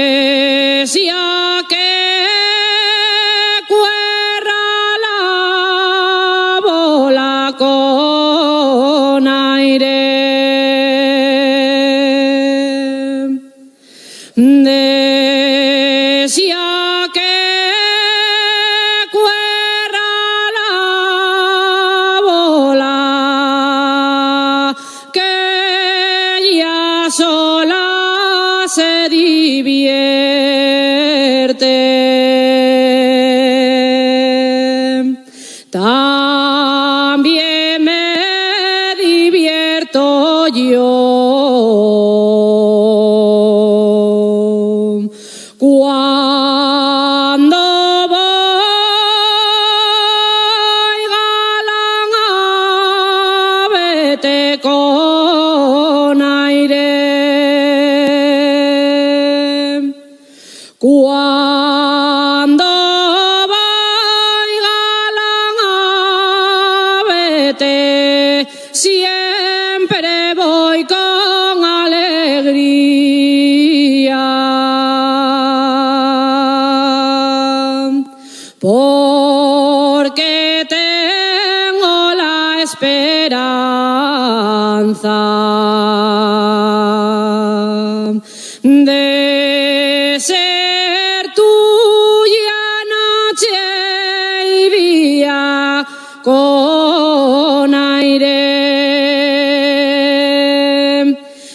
Desea que cuerra la bola con aire. Desea que cuerra la bola, que ella sola se divierte. También me divierto yo cuando voy, galán, a vete con aire. Cuando voy, galán, a vete, siempre voy con alegría, porque tengo la esperanza de ser tuya noche y día con aire.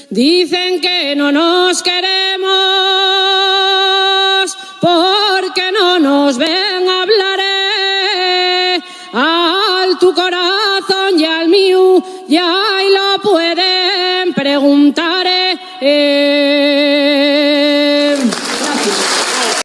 Dicen que no nos queremos porque no nos ven, hablaré al tu corazón y al mío, y ahí lo pueden preguntar.